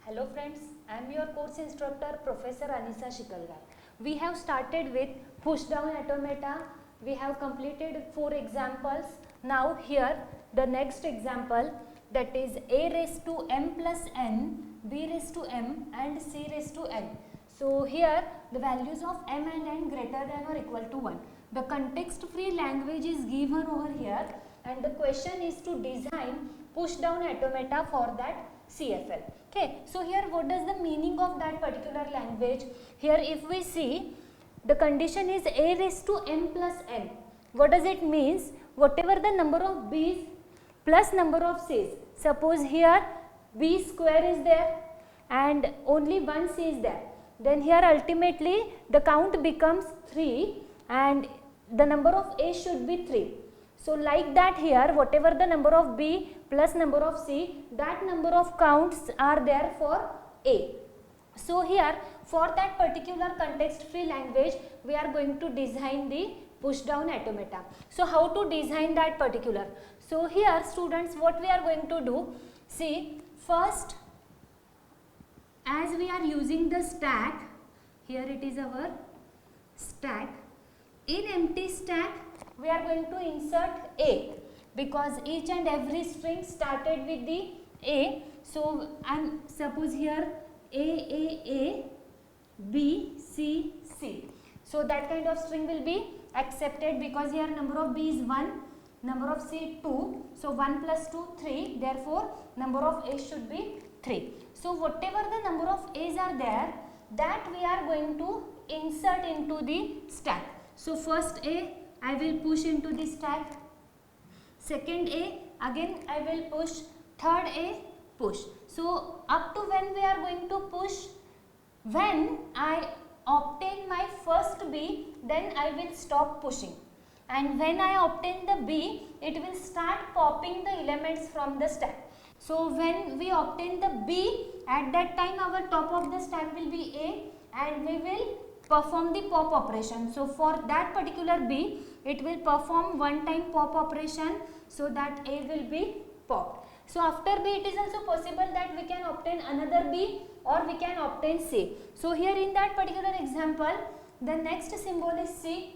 Hello friends, I am your course instructor Professor Anisa Shikalgar. We have started with push down automata. We have completed 4 examples. Now here the next example, that is a raised to m plus n, b raised to m and c raised to n. So here the values of m and n greater than or equal to 1. The context free language is given over here and the question is to design push down automata for that CFL. Okay, so here what does the meaning of that particular language? Here if we see, the condition is a raised to m plus n. What does it means? Whatever the number of b's plus number of c's. Suppose here b square is there and only one c is there. Then here ultimately the count becomes 3 and the number of a should be 3. So like that here whatever the number of b plus number of c, that number of counts are there for a. So here for that particular context free language we are going to design the push down automata. So how to design that particular? So here students, what we are going to do, see, first as we are using the stack, here it is our stack. In empty stack we are going to insert a, because each and every string started with the a. So suppose here a, b, c, c. So that kind of string will be accepted because here number of b is 1, number of c 2. So 1 plus 2 3, therefore number of a should be 3. So whatever the number of a's are there, that we are going to insert into the stack. So first a I will push into the stack, second a again I will push, third a push. So up to when we are going to push? When I obtain my first b, then I will stop pushing, and when I obtain the b, it will start popping the elements from the stack. So when we obtain the b, at that time our top of the stack will be a and we will perform the pop operation. So for that particular b, it will perform one time pop operation, so that a will be popped. So after b, it is also possible that we can obtain another b or we can obtain c. So here in that particular example, the next symbol is c.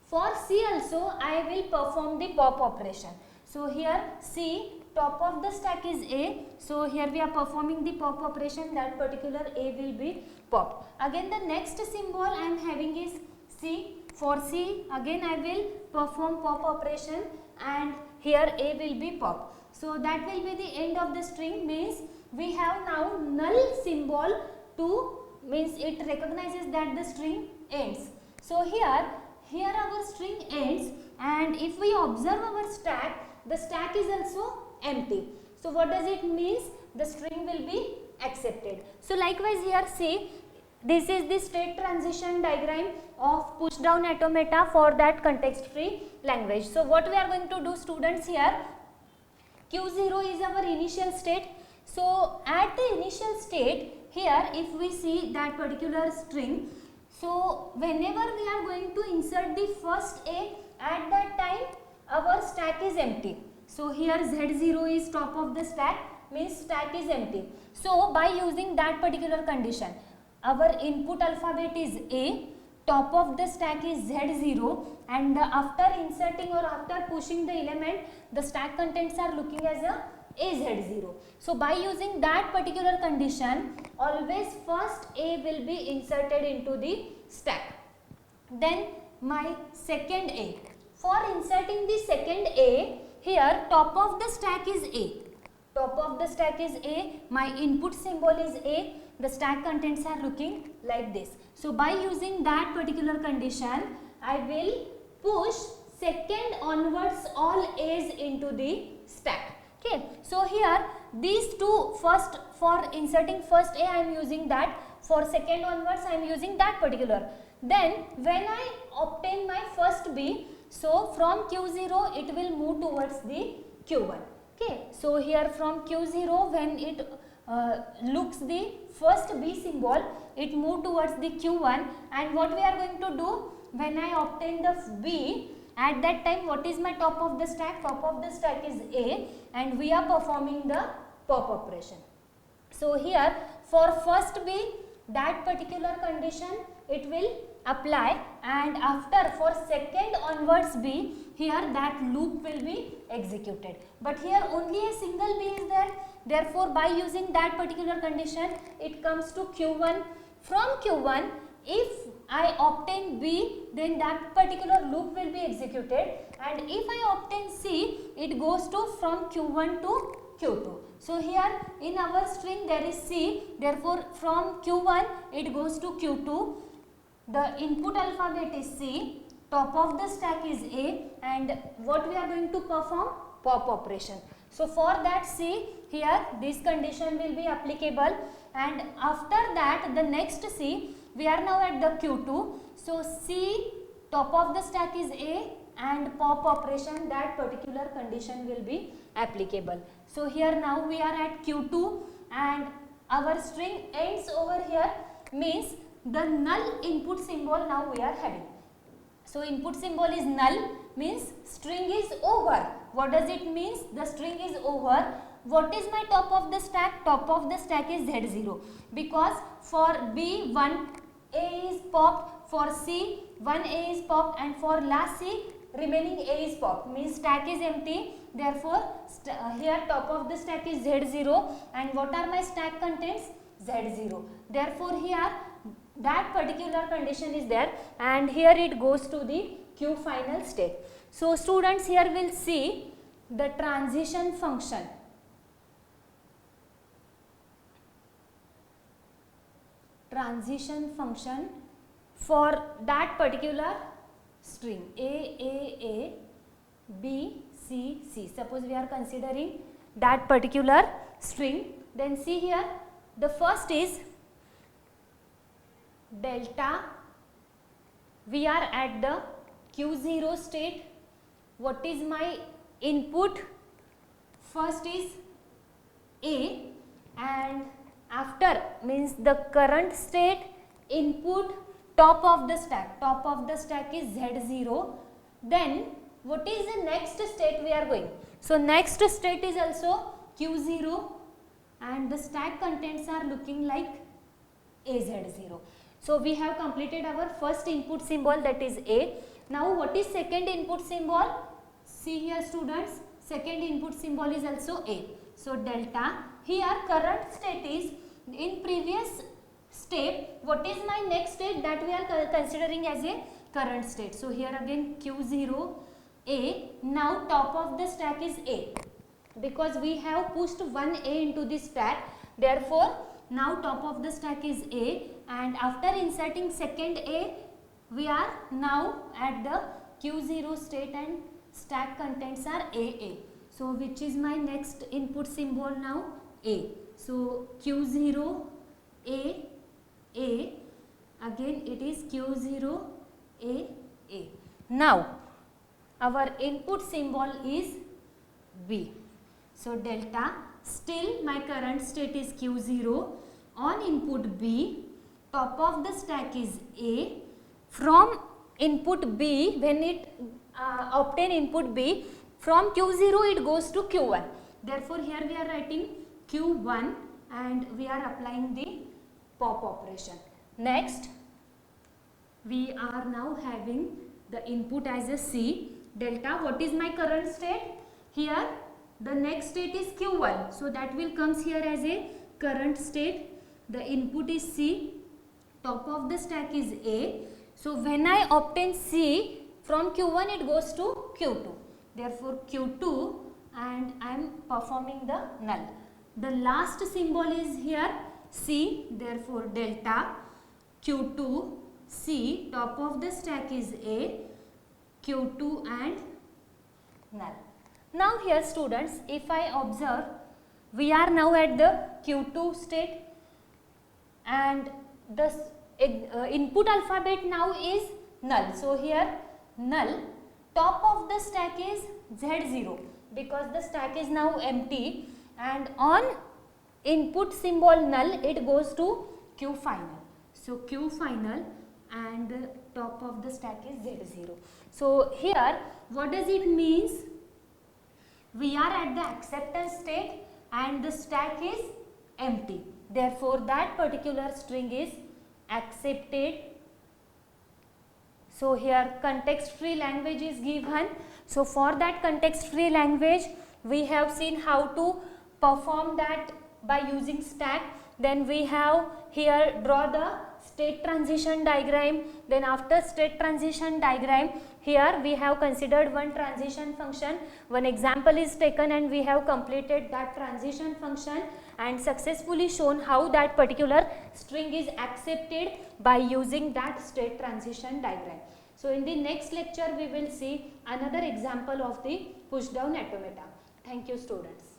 For c also I will perform the pop operation. So here c, top of the stack is a, so here we are performing the pop operation, that particular a will be popped. Again the next symbol I am having is c. For c again I will perform pop operation and here a will be popped. So that will be the end of the string, means we have now null symbol to, means it recognizes that the string ends. So here our string ends, and if we observe our stack, the stack is also empty. So what does it means? The string will be accepted. So likewise here see, this is the state transition diagram of push down automata for that context free language. So what we are going to do students here, Q0 is our initial state. So at the initial state, here if we see that particular string, so whenever we are going to insert the first a, at that time our stack is empty. So here Z0 is top of the stack, means stack is empty. So by using that particular condition, our input alphabet is A, top of the stack is Z0, and after inserting or after pushing the element, the stack contents are looking as a AZ0. So by using that particular condition, always first A will be inserted into the stack. Then my second A. For inserting the second A, here top of the stack is A. Top of the stack is A, my input symbol is A, the stack contents are looking like this. So by using that particular condition, I will push second onwards all A's into the stack. Okay. So here these two, first for inserting first A I am using that, for second onwards I am using that particular. Then when I obtain my first B, so from Q0 it will move towards the Q1. Okay. So here from Q0 when it looks the first B symbol, it move towards the Q1, and what we are going to do, when I obtain the B, at that time what is my top of the stack? Top of the stack is A and we are performing the pop operation. So here for first B, that particular condition it will apply, and after for second onwards B, here that loop will be executed. But here only a single B is there, therefore by using that particular condition it comes to Q1. From Q1, if I obtain B, then that particular loop will be executed, and if I obtain C, it goes to from Q1 to Q2. So here in our string there is C, therefore from Q1 it goes to Q2. The input alphabet is C, top of the stack is A, and what we are going to perform? Pop operation. So for that C, here this condition will be applicable, and after that the next C, we are now at the Q2. So C, top of the stack is A, and pop operation, that particular condition will be applicable. So here now we are at Q2 and our string ends over here, means the null input symbol now we are having. So input symbol is null, means string is over. What does it mean? The string is over. What is my top of the stack? Top of the stack is Z0, because for B 1A is popped, for C 1A is popped, and for last C remaining A is popped, means stack is empty. Therefore here top of the stack is Z0, and what are my stack contents? Z0. Therefore here that particular condition is there, and here it goes to the Q final state. So students, here will see the transition function. Transition function for that particular string A, B, C, C. Suppose we are considering that particular string, then see here the first is delta. We are at the Q0 state. What is my input? First is A, and after means the current state, input, top of the stack. Top of the stack is Z0. Then what is the next state we are going? So next state is also Q0, and the stack contents are looking like AZ0. So we have completed our first input symbol, that is A. Now what is second input symbol? See here students, second input symbol is also A. So delta. Here current state is in previous step. What is my next state? That we are considering as a current state. So here again Q0 A. Now top of the stack is A, because we have pushed one A into the stack. Therefore now top of the stack is A, and after inserting second A, we are now at the Q0 state and stack contents are AA. So which is my next input symbol now? A. So Q0 A, again it is Q0 A. Now our input symbol is B. So delta, still my current state is Q0, on input B, top of the stack is A. From input B, when it obtain input B, from Q0 it goes to Q1. Therefore here we are writing Q1 and we are applying the pop operation. Next we are now having the input as a C. Delta, what is my current state? Here the next state is Q1, so that will comes here as a current state. The input is C, top of the stack is A. So when I obtain C, from Q1 it goes to Q2. Therefore Q2, and I am performing the null. The last symbol is here C, therefore delta, Q2, C, top of the stack is A, Q2 and null. Now here students, if I observe, we are now at the Q2 state and the input alphabet now is null. So here null, top of the stack is Z0 because the stack is now empty, and on input symbol null it goes to Q final. So Q final and the top of the stack is Z0. So here what does it means? We are at the acceptance state and the stack is empty. Therefore, that particular string is accepted. So, here context free language is given. So, for that context free language, we have seen how to perform that by using stack. Then we have here draw the state transition diagram. Then after state transition diagram, here we have considered one transition function. One example is taken and we have completed that transition function and successfully shown how that particular string is accepted by using that state transition diagram. So, in the next lecture we will see another example of the push down automata. Thank you, students.